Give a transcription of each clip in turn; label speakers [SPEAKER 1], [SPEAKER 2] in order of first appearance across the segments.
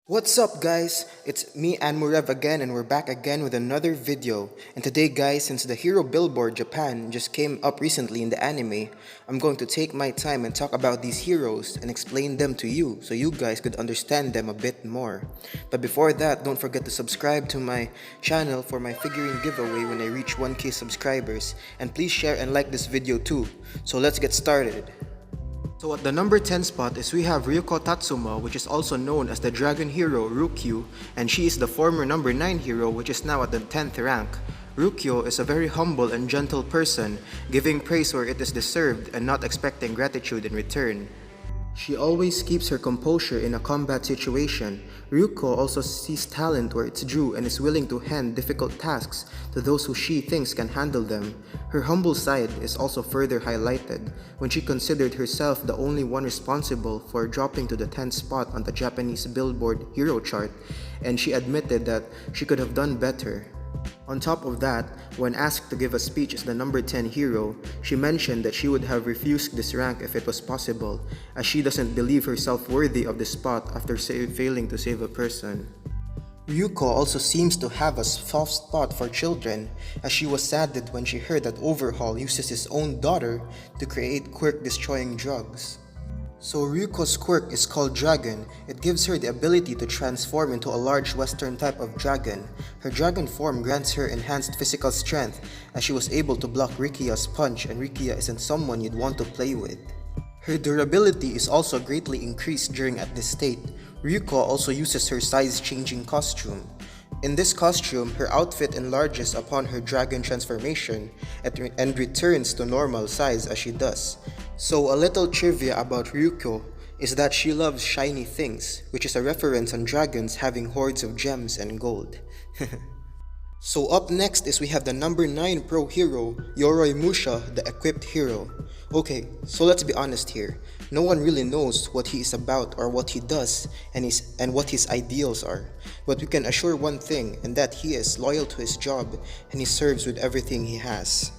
[SPEAKER 1] What's up guys? It's me and Murev again and we're back again with another video. And today guys, since the hero Billboard Japan just came up recently in the anime, I'm going to take my time and talk about these heroes and explain them to you so you guys could understand them a bit more. But before that, don't forget to subscribe to my channel for my figurine giveaway when I reach 1k subscribers, and please share and like this video too. So let's get started. So at the number 10 spot is we have Ryuko Tatsuma, which is also known as the dragon hero Ryukyu, and she is the former number 9 hero, which is now at the 10th rank. Ryukyu is a very humble and gentle person, giving praise where it is deserved and not expecting gratitude in return. She always keeps her composure in a combat situation. Ryuko also sees talent where it's due and is willing to hand difficult tasks to those who she thinks can handle them. Her humble side is also further highlighted when she considered herself the only one responsible for dropping to the 10th spot on the Japanese Billboard hero chart, and she admitted that she could have done better. On top of that, when asked to give a speech as the number 10 hero, she mentioned that she would have refused this rank if it was possible, as she doesn't believe herself worthy of this spot after failing to save a person. Ryuko also seems to have a soft spot for children, as she was saddened when she heard that Overhaul uses his own daughter to create quirk-destroying drugs. So Ryuko's quirk is called Dragon. It gives her the ability to transform into a large western type of dragon. Her dragon form grants her enhanced physical strength, as she was able to block Rikia's punch, and Rikia isn't someone you'd want to play with. Her durability is also greatly increased during at this state. Ryuko also uses her size-changing costume. In this costume, her outfit enlarges upon her dragon transformation and returns to normal size as she does. So a little trivia about Ryuko is that she loves shiny things, which is a reference on dragons having hordes of gems and gold. So up next is we have the number 9 pro hero, Yoroi Musha, the equipped hero. Okay, so let's be honest here. No one really knows what he is about or what he does and what his ideals are. But we can assure one thing, and that he is loyal to his job and he serves with everything he has.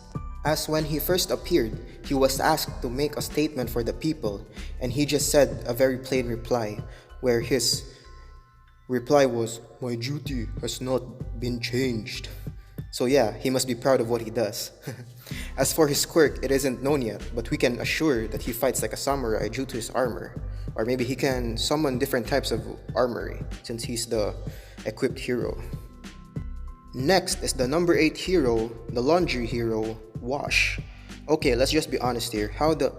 [SPEAKER 1] As when he first appeared, he was asked to make a statement for the people, and he just said a very plain reply, where his reply was, "My duty has not been changed." So yeah, he must be proud of what he does. As for his quirk, it isn't known yet, but we can assure that he fights like a samurai due to his armor. Or maybe he can summon different types of armory, since he's the equipped hero. Next is the number 8 hero, the laundry hero, Wash. Okay, let's just be honest here. How did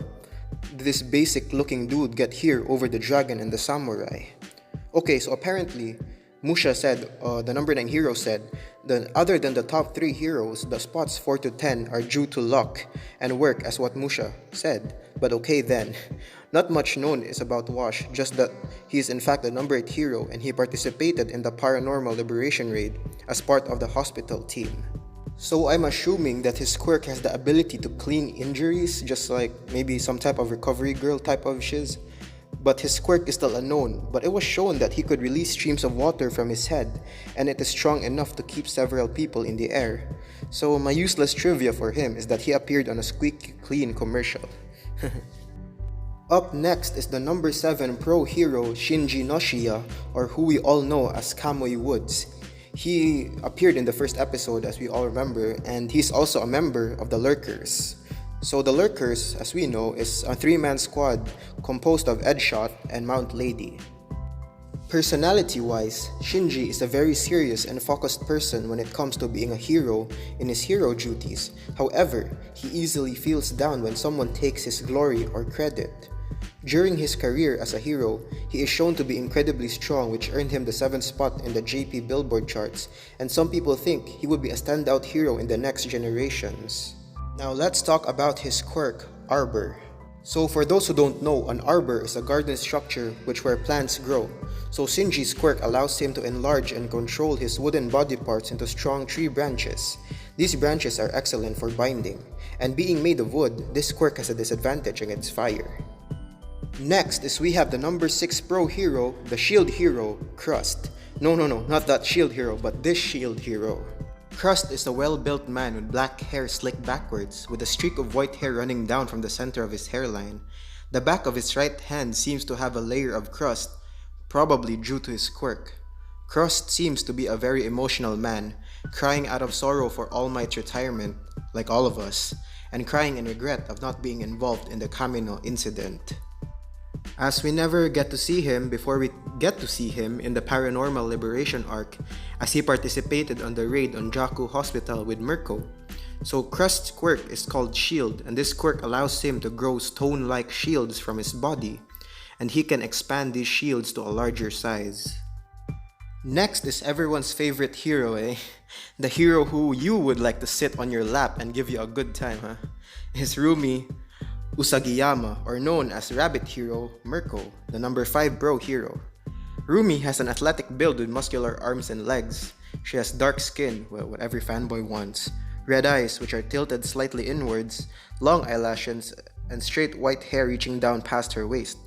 [SPEAKER 1] this basic looking dude get here over the dragon and the samurai? Okay, so apparently, Musha said, the number 9 hero said, that other than the top 3 heroes, the spots 4 to 10 are due to luck and work, as what Musha said. But okay then, not much known is about Wash, just that he is in fact the number 8 hero and he participated in the paranormal liberation raid as part of the hospital team. So I'm assuming that his quirk has the ability to clean injuries, just like maybe some type of recovery girl type of shiz. But his quirk is still unknown, but it was shown that he could release streams of water from his head, and it is strong enough to keep several people in the air. So my useless trivia for him is that he appeared on a squeaky clean commercial. Up next is the number 7 pro hero Shinji Noshiya, or who we all know as Kamui Woods. He appeared in the first episode, as we all remember, and he's also a member of the Lurkers. So the Lurkers, as we know, is a 3-man squad composed of Edshot and Mount Lady. Personality-wise, Shinji is a very serious and focused person when it comes to being a hero in his hero duties. However, he easily feels down when someone takes his glory or credit. During his career as a hero, he is shown to be incredibly strong, which earned him the 7th spot in the JP Billboard charts, and some people think he would be a standout hero in the next generations. Now let's talk about his quirk, Arbor. So for those who don't know, an arbor is a garden structure where plants grow. So Shinji's quirk allows him to enlarge and control his wooden body parts into strong tree branches. These branches are excellent for binding, and being made of wood, this quirk has a disadvantage against fire. Next is we have the number 6 pro hero, the shield hero, Crust. No, not that shield hero, but this shield hero. Crust is a well-built man with black hair slicked backwards, with a streak of white hair running down from the center of his hairline. The back of his right hand seems to have a layer of crust, probably due to his quirk. Crust seems to be a very emotional man, crying out of sorrow for All Might's retirement, like all of us, and crying in regret of not being involved in the Kamino incident. As we never get to see him before we get to see him in the Paranormal Liberation arc, as he participated on the raid on Jaku Hospital with Mirko. So Crust's quirk is called Shield, and this quirk allows him to grow stone-like shields from his body, and he can expand these shields to a larger size. Next is everyone's favorite hero, eh? The hero who you would like to sit on your lap and give you a good time, huh? Is Roomie Usagiyama, or known as Rabbit Hero Mirko, the number 5 bro hero. Roomie has an athletic build with muscular arms and legs. She has dark skin, well, what every fanboy wants, red eyes which are tilted slightly inwards, long eyelashes, and straight white hair reaching down past her waist.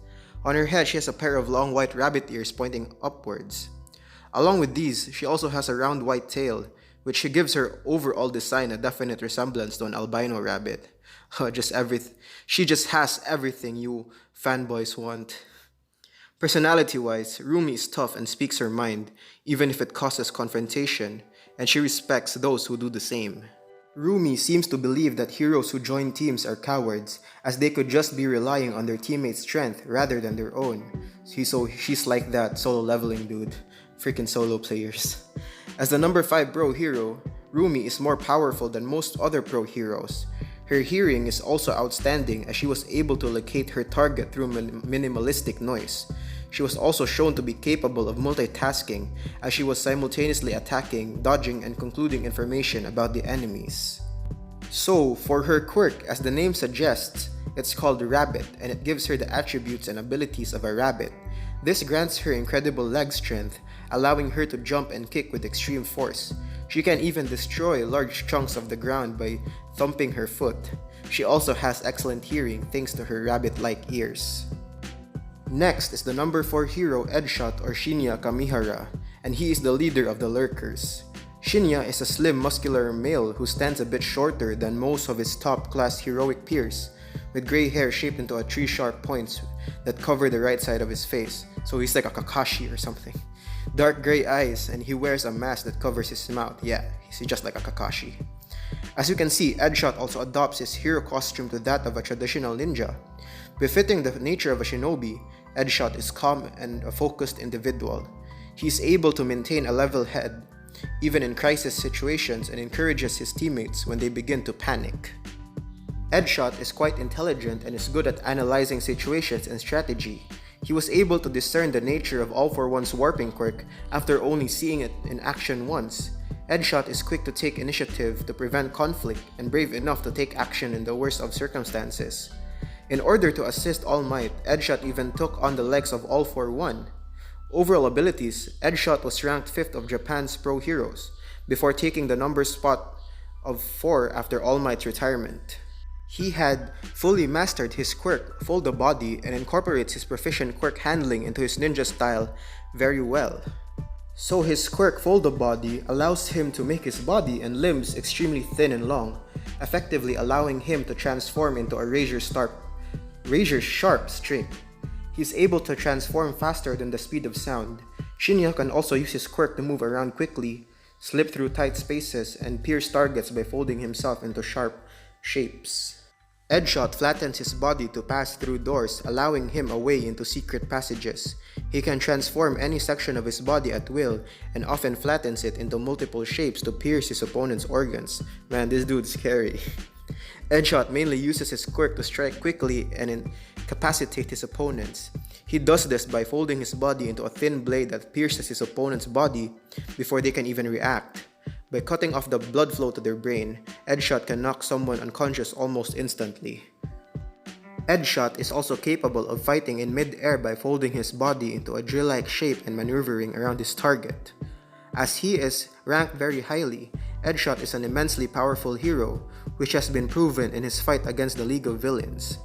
[SPEAKER 1] On her head, she has a pair of long white rabbit ears pointing upwards. Along with these, she also has a round white tail, which gives her overall design a definite resemblance to an albino rabbit. She just has everything you fanboys want. Personality-wise, Roomie is tough and speaks her mind, even if it causes confrontation, and she respects those who do the same. Roomie seems to believe that heroes who join teams are cowards, as they could just be relying on their teammates' strength rather than their own. So she's like that solo leveling dude. Freaking solo players. As the number 5 bro hero, Roomie is more powerful than most other pro heroes. Her hearing is also outstanding, as she was able to locate her target through minimalistic noise. She was also shown to be capable of multitasking, as she was simultaneously attacking, dodging, and concluding information about the enemies. So, for her quirk, as the name suggests, it's called Rabbit, and it gives her the attributes and abilities of a rabbit. This grants her incredible leg strength, allowing her to jump and kick with extreme force. She can even destroy large chunks of the ground by thumping her foot. She also has excellent hearing thanks to her rabbit-like ears. Next is the number 4 hero Edshot, or Shinya Kamihara, and he is the leader of the Lurkers. Shinya is a slim, muscular male who stands a bit shorter than most of his top-class heroic peers, with gray hair shaped into 3 sharp points that cover the right side of his face, so he's like a Kakashi or something. Dark gray eyes, and he wears a mask that covers his mouth. Yeah, he's just like a Kakashi. As you can see, Edshot also adopts his hero costume to that of a traditional ninja. Befitting the nature of a shinobi, Edshot is calm and a focused individual. He is able to maintain a level head, even in crisis situations, and encourages his teammates when they begin to panic. Edshot is quite intelligent and is good at analyzing situations and strategy. He was able to discern the nature of All For One's warping quirk after only seeing it in action once. Edshot is quick to take initiative to prevent conflict and brave enough to take action in the worst of circumstances. In order to assist All Might, Edshot even took on the legs of All For One. Overall abilities, Edshot was ranked 5th of Japan's pro heroes, before taking the number spot of 4 after All Might's retirement. He had fully mastered his quirk, Fold the Body, and incorporates his proficient quirk handling into his ninja style very well. So his quirk Fold the Body allows him to make his body and limbs extremely thin and long, effectively allowing him to transform into a razor-sharp string. He's able to transform faster than the speed of sound. Shinya can also use his quirk to move around quickly, slip through tight spaces, and pierce targets by folding himself into sharp shapes. Edshot flattens his body to pass through doors, allowing him a way into secret passages. He can transform any section of his body at will, and often flattens it into multiple shapes to pierce his opponent's organs. Man, this dude's scary. Edshot mainly uses his quirk to strike quickly and incapacitate his opponents. He does this by folding his body into a thin blade that pierces his opponent's body before they can even react. By cutting off the blood flow to their brain, Edshot can knock someone unconscious almost instantly. Edshot is also capable of fighting in mid-air by folding his body into a drill-like shape and maneuvering around his target. As he is ranked very highly, Edshot is an immensely powerful hero, which has been proven in his fight against the League of Villains.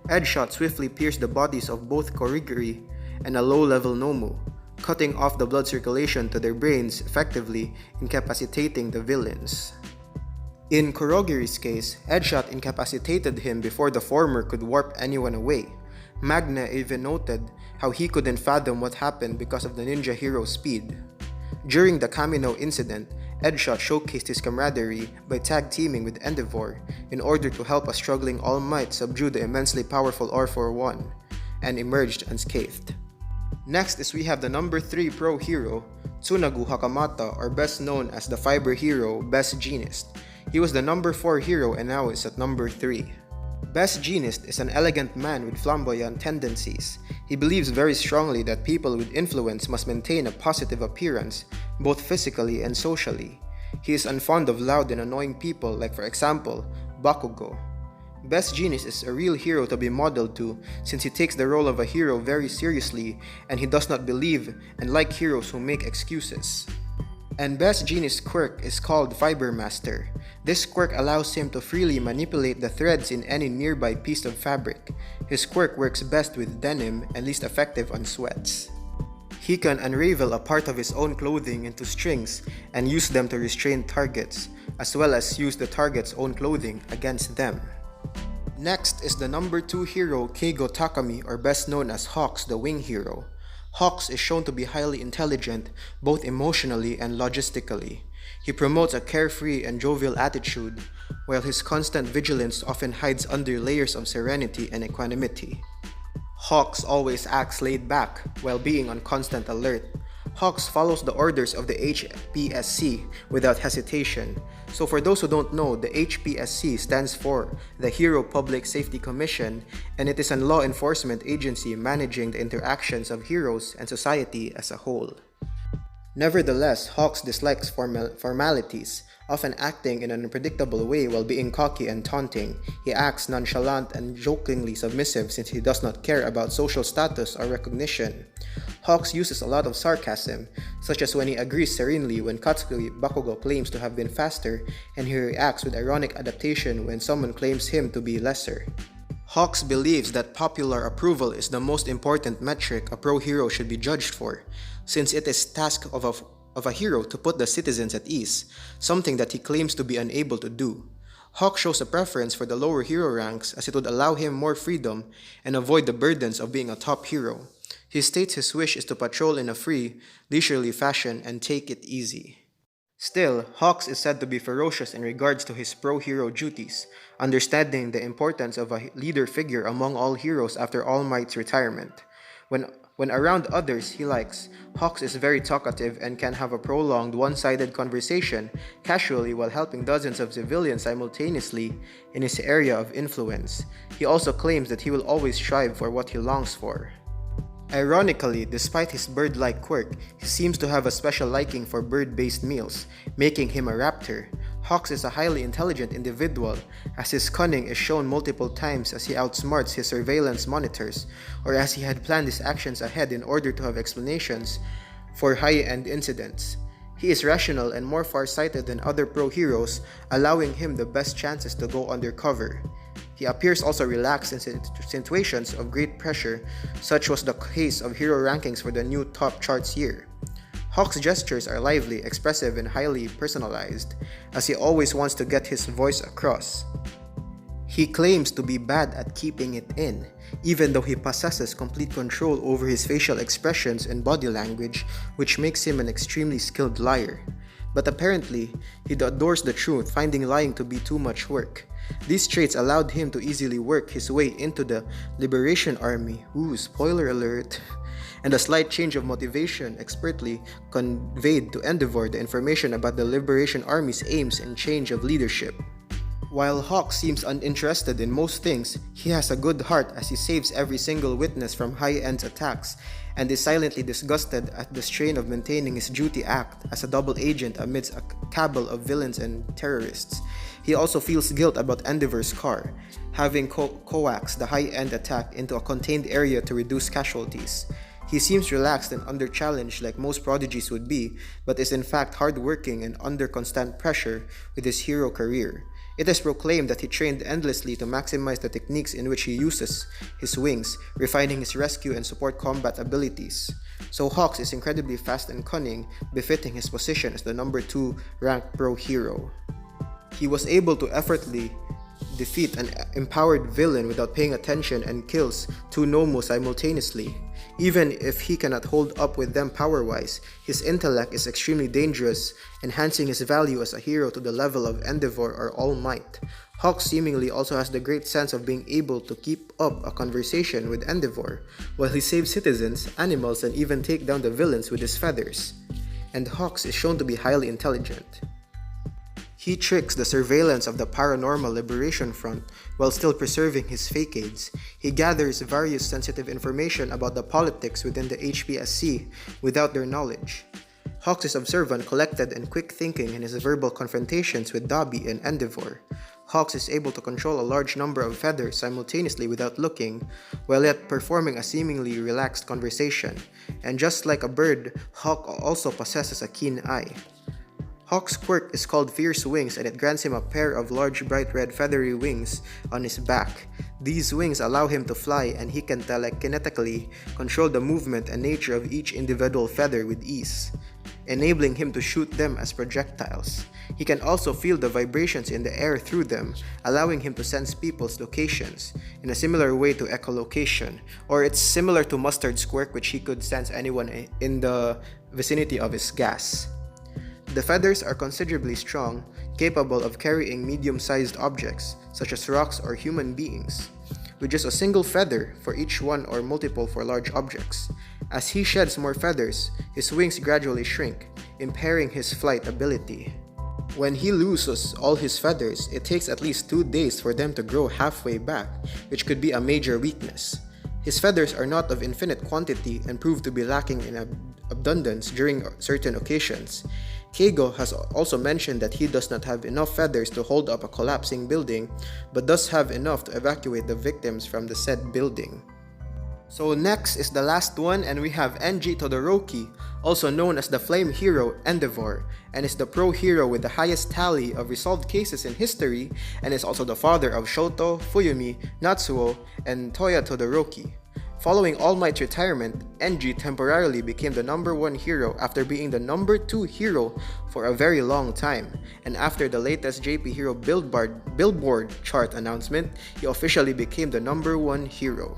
[SPEAKER 1] Edshot swiftly pierced the bodies of both Korigiri and a low-level Nomu, cutting off the blood circulation to their brains, effectively incapacitating the villains. In Kurogiri's case, Edshot incapacitated him before the former could warp anyone away. Magna even noted, how he couldn't fathom what happened because of the ninja hero's speed. During the Kamino incident, Edshot showcased his camaraderie by tag teaming with Endeavor in order to help a struggling All Might subdue the immensely powerful R41 and emerged unscathed. Next is we have the number 3 pro hero, Tsunagu Hakamata, or best known as the Fiber Hero Best Jeanist. He was the number 4 hero and now is at number 3. Best Jeanist is an elegant man with flamboyant tendencies. He believes very strongly that people with influence must maintain a positive appearance, both physically and socially. He is unfond of loud and annoying people like, for example, Bakugo. Best Jeanist is a real hero to be modeled to, since he takes the role of a hero very seriously and he does not believe and like heroes who make excuses. And Best Jeanist's quirk is called Fiber Master. This quirk allows him to freely manipulate the threads in any nearby piece of fabric. His quirk works best with denim and least effective on sweats. He can unravel a part of his own clothing into strings and use them to restrain targets, as well as use the target's own clothing against them. Next is the number 2 hero, Keigo Takami, or best known as Hawks, the Wing Hero. Hawks is shown to be highly intelligent, both emotionally and logistically. He promotes a carefree and jovial attitude, while his constant vigilance often hides under layers of serenity and equanimity. Hawks always acts laid back while being on constant alert. Hawks follows the orders of the HPSC without hesitation. So for those who don't know, the HPSC stands for the Hero Public Safety Commission, and it is a law enforcement agency managing the interactions of heroes and society as a whole. Nevertheless, Hawks dislikes formalities, often acting in an unpredictable way while being cocky and taunting. He acts nonchalant and jokingly submissive since he does not care about social status or recognition. Hawks uses a lot of sarcasm, such as when he agrees serenely when Katsuki Bakugo claims to have been faster, and he reacts with ironic adaptation when someone claims him to be lesser. Hawks believes that popular approval is the most important metric a pro hero should be judged for, since it is task of a hero to put the citizens at ease, something that he claims to be unable to do. Hawk shows a preference for the lower hero ranks as it would allow him more freedom and avoid the burdens of being a top hero. He states his wish is to patrol in a free, leisurely fashion and take it easy. Still, Hawks is said to be ferocious in regards to his pro-hero duties, understanding the importance of a leader figure among all heroes after All Might's retirement. When around others he likes, Hawks is very talkative and can have a prolonged one-sided conversation casually while helping dozens of civilians simultaneously in his area of influence. He also claims that he will always strive for what he longs for. Ironically, despite his bird-like quirk, he seems to have a special liking for bird-based meals, making him a raptor. Hawks is a highly intelligent individual, as his cunning is shown multiple times as he outsmarts his surveillance monitors, or as he had planned his actions ahead in order to have explanations for high-end incidents. He is rational and more far-sighted than other pro-heroes, allowing him the best chances to go undercover. He appears also relaxed in situations of great pressure, such was the case of hero rankings for the new top charts year. Hawk's gestures are lively, expressive, and highly personalized, as he always wants to get his voice across. He claims to be bad at keeping it in, even though he possesses complete control over his facial expressions and body language, which makes him an extremely skilled liar. But apparently, he adores the truth, finding lying to be too much work. These traits allowed him to easily work his way into the Liberation Army, spoiler alert, and a slight change of motivation expertly conveyed to Endeavor the information about the Liberation Army's aims and change of leadership. While Hawk seems uninterested in most things, he has a good heart as he saves every single witness from high-end attacks, and is silently disgusted at the strain of maintaining his duty act as a double agent amidst a cabal of villains and terrorists. He also feels guilt about Endeavor's car, having coaxed the high-end attack into a contained area to reduce casualties. He seems relaxed and under-challenged like most prodigies would be, but is in fact hard-working and under constant pressure with his hero career. It is proclaimed that he trained endlessly to maximize the techniques in which he uses his wings, refining his rescue and support combat abilities. So Hawks is incredibly fast and cunning, befitting his position as the number 2 ranked pro hero. He was able to effortlessly defeat an empowered villain without paying attention and kills 2 Nomu simultaneously. Even if he cannot hold up with them power-wise, his intellect is extremely dangerous, enhancing his value as a hero to the level of Endeavor or All Might. Hawk seemingly also has the great sense of being able to keep up a conversation with Endeavor, while he saves citizens, animals, and even take down the villains with his feathers. And Hawks is shown to be highly intelligent. He tricks the surveillance of the Paranormal Liberation Front while still preserving his facades. He gathers various sensitive information about the politics within the HPSC without their knowledge. Hawks is observant, collected, and quick-thinking in his verbal confrontations with Dobby and Endeavor. Hawks is able to control a large number of feathers simultaneously without looking, while yet performing a seemingly relaxed conversation. And just like a bird, Hawk also possesses a keen eye. Hawk's quirk is called Fierce Wings, and it grants him a pair of large bright red feathery wings on his back. These wings allow him to fly, and he can telekinetically control the movement and nature of each individual feather with ease, enabling him to shoot them as projectiles. He can also feel the vibrations in the air through them, allowing him to sense people's locations, in a similar way to echolocation, or it's similar to Mustard's quirk, which he could sense anyone in the vicinity of his gas. The feathers are considerably strong, capable of carrying medium-sized objects, such as rocks or human beings, with just a single feather for each one or multiple for large objects. As he sheds more feathers, his wings gradually shrink, impairing his flight ability. When he loses all his feathers, it takes at least 2 days for them to grow halfway back, which could be a major weakness. His feathers are not of infinite quantity and prove to be lacking in abundance during certain occasions. Keigo has also mentioned that he does not have enough feathers to hold up a collapsing building, but does have enough to evacuate the victims from the said building. So next is the last one, and we have Enji Todoroki, also known as the Flame Hero Endeavor, and is the pro hero with the highest tally of resolved cases in history, and is also the father of Shoto, Fuyumi, Natsuo, and Toya Todoroki. Following All Might's retirement, Enji temporarily became the #1 hero after being the #2 hero for a very long time, and after the latest JP Hero Billboard chart announcement, he officially became the #1 hero.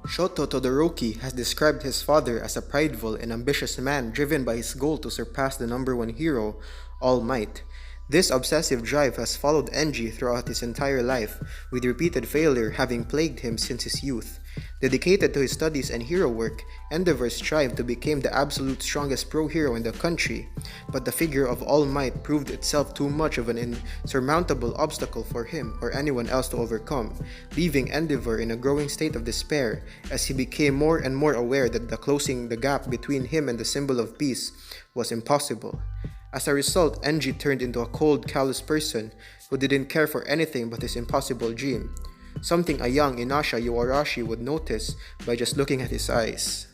[SPEAKER 1] Shoto Todoroki has described his father as a prideful and ambitious man driven by his goal to surpass the #1 hero, All Might. This obsessive drive has followed Enji throughout his entire life, with repeated failure having plagued him since his youth. Dedicated to his studies and hero work, Endeavor strived to become the absolute strongest pro hero in the country, but the figure of All Might proved itself too much of an insurmountable obstacle for him or anyone else to overcome, leaving Endeavor in a growing state of despair as he became more and more aware that closing the gap between him and the symbol of peace was impossible. As a result, Enji turned into a cold, callous person who didn't care for anything but his impossible dream, something a young Inasha Yuarashi would notice by just looking at his eyes.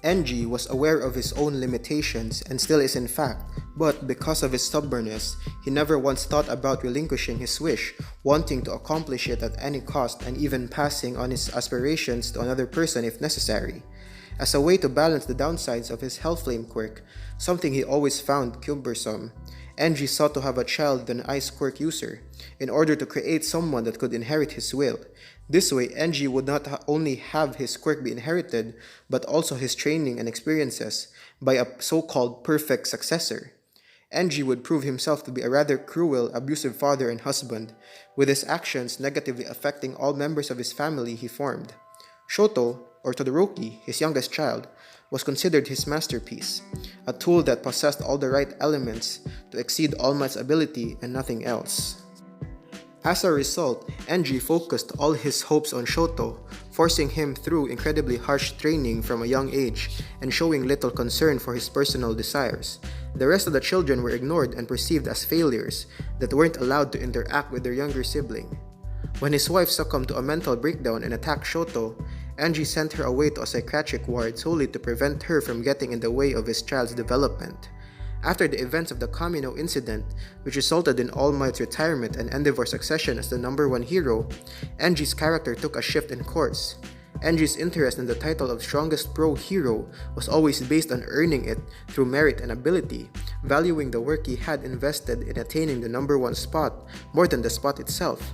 [SPEAKER 1] Enji was aware of his own limitations and still is in fact, but because of his stubbornness, he never once thought about relinquishing his wish, wanting to accomplish it at any cost and even passing on his aspirations to another person if necessary. As a way to balance the downsides of his Hellflame quirk, something he always found cumbersome, Enji sought to have a child with an Ice quirk user, in order to create someone that could inherit his will. This way, Enji would not only have his quirk be inherited, but also his training and experiences by a so-called perfect successor. Enji would prove himself to be a rather cruel, abusive father and husband, with his actions negatively affecting all members of his family he formed. Shoto, or Todoroki, his youngest child, was considered his masterpiece, a tool that possessed all the right elements to exceed All Might's ability and nothing else. As a result, Enji focused all his hopes on Shoto, forcing him through incredibly harsh training from a young age and showing little concern for his personal desires. The rest of the children were ignored and perceived as failures that weren't allowed to interact with their younger sibling. When his wife succumbed to a mental breakdown and attacked Shoto, Enji sent her away to a psychiatric ward solely to prevent her from getting in the way of his child's development. After the events of the Kamino incident, which resulted in All Might's retirement and Endeavor's succession as the #1 hero, Enji's character took a shift in course. Enji's interest in the title of strongest pro hero was always based on earning it through merit and ability, valuing the work he had invested in attaining the #1 spot more than the spot itself.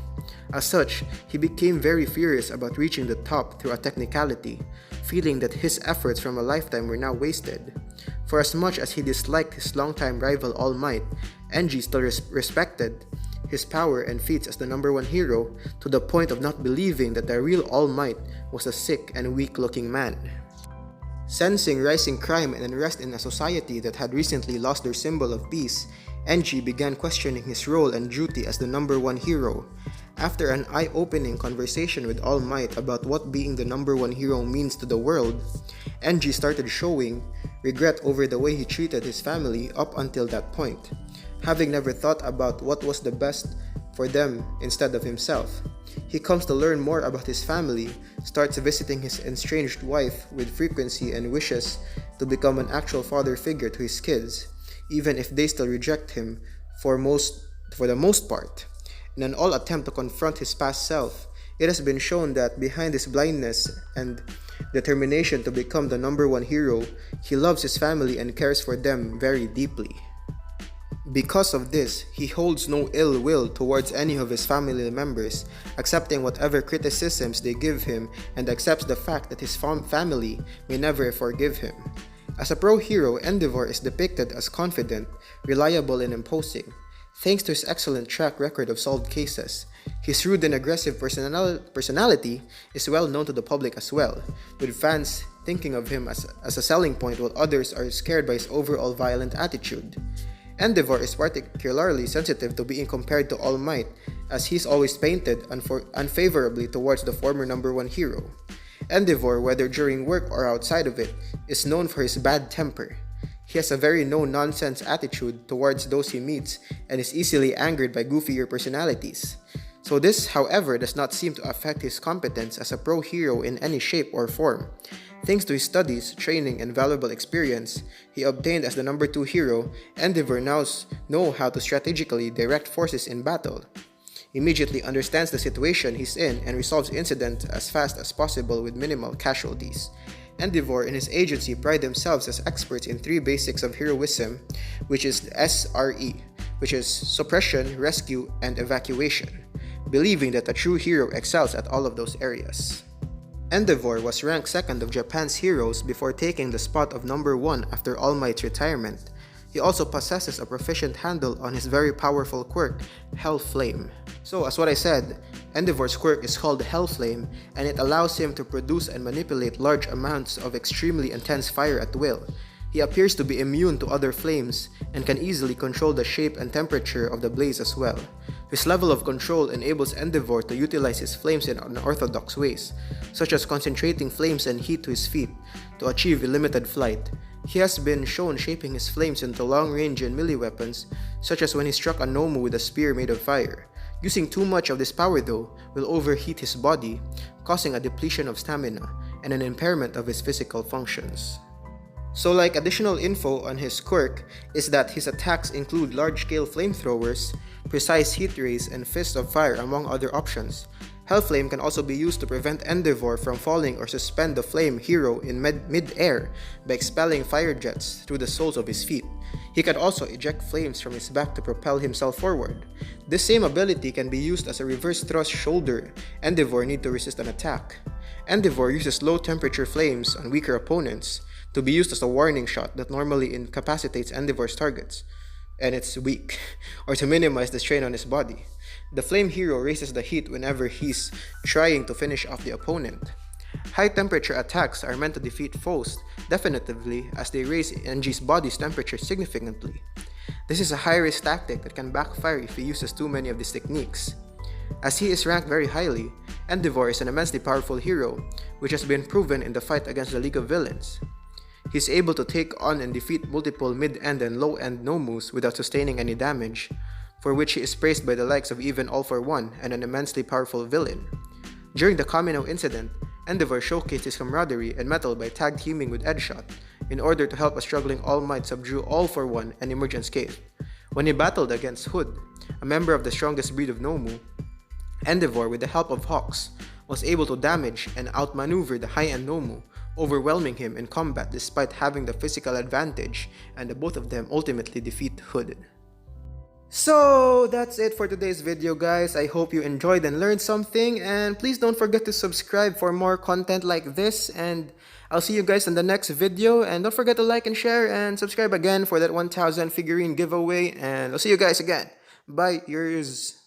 [SPEAKER 1] As such, he became very furious about reaching the top through a technicality, feeling that his efforts from a lifetime were now wasted. For as much as he disliked his longtime rival All Might, Enji still respected his power and feats as the number one hero, to the point of not believing that the real All Might was a sick and weak-looking man. Sensing rising crime and unrest in a society that had recently lost their symbol of peace, Enji began questioning his role and duty as the number one hero. After an eye-opening conversation with All Might about what being the number one hero means to the world, Enji started showing regret over the way he treated his family up until that point, having never thought about what was the best for them instead of himself. He comes to learn more about his family, starts visiting his estranged wife with frequency, and wishes to become an actual father figure to his kids, even if they still reject him for the most part. In an all attempt to confront his past self, it has been shown that behind his blindness and determination to become the number one hero, he loves his family and cares for them very deeply. Because of this, he holds no ill will towards any of his family members, accepting whatever criticisms they give him, and accepts the fact that his family may never forgive him. As a pro-hero, Endeavor is depicted as confident, reliable, and imposing. Thanks to his excellent track record of solved cases, his rude and aggressive personality is well known to the public as well, with fans thinking of him as a selling point while others are scared by his overall violent attitude. Endeavor is particularly sensitive to being compared to All Might, as he's always painted unfavorably towards the former number one hero. Endeavor, whether during work or outside of it, is known for his bad temper. He has a very no-nonsense attitude towards those he meets and is easily angered by goofier personalities. So this, however, does not seem to affect his competence as a pro-hero in any shape or form. Thanks to his studies, training, and valuable experience he obtained as the number 2 hero, Endeavor now knows how to strategically direct forces in battle. Immediately understands the situation he's in and resolves incidents as fast as possible with minimal casualties. Endeavor and his agency pride themselves as experts in 3 basics of heroism, which is SRE, which is suppression, rescue, and evacuation, believing that a true hero excels at all of those areas. Endeavor was ranked second of Japan's heroes before taking the spot of number 1 after All Might's retirement. He also possesses a proficient handle on his very powerful quirk, Hell Flame. So, as what I said, Endeavor's quirk is called Hell Flame, and it allows him to produce and manipulate large amounts of extremely intense fire at will. He appears to be immune to other flames and can easily control the shape and temperature of the blaze as well. His level of control enables Endeavor to utilize his flames in unorthodox ways, such as concentrating flames and heat to his feet to achieve limited flight. He has been shown shaping his flames into long-range and melee weapons, such as when he struck a Nomu with a spear made of fire. Using too much of this power though will overheat his body, causing a depletion of stamina and an impairment of his physical functions. So like additional info on his quirk is that his attacks include large-scale flamethrowers, precise heat rays, and fists of fire among other options. Hellflame can also be used to prevent Endeavor from falling or suspend the flame hero in mid-air by expelling fire jets through the soles of his feet. He can also eject flames from his back to propel himself forward. This same ability can be used as a reverse thrust shoulder Endeavor need to resist an attack. Endeavor uses low-temperature flames on weaker opponents to be used as a warning shot that normally incapacitates Endeavor's targets, and it's weak, or to minimize the strain on his body. The flame hero raises the heat whenever he's trying to finish off the opponent. High temperature attacks are meant to defeat foes definitively as they raise Enji's body's temperature significantly. This is a high-risk tactic that can backfire if he uses too many of these techniques. As he is ranked very highly, Endeavor is an immensely powerful hero, which has been proven in the fight against the League of Villains. He's able to take on and defeat multiple mid-end and low-end Nomus without sustaining any damage, for which he is praised by the likes of even All For One and an immensely powerful villain. During the Kamino incident, Endeavor showcased his camaraderie and mettle by tag-teaming with Edgeshot in order to help a struggling All Might subdue All For One and emerge unscathed. When he battled against Hood, a member of the strongest breed of Nomu, Endeavor, with the help of Hawks, was able to damage and outmaneuver the high-end Nomu, overwhelming him in combat despite having the physical advantage, and the both of them ultimately defeat Hood. So that's it for today's video, guys. I hope you enjoyed and learned something, and please don't forget to subscribe for more content like this, and I'll see you guys in the next video, and don't forget to like and share and subscribe again for that 1000 figurine giveaway, and I'll see you guys again. Bye, yours.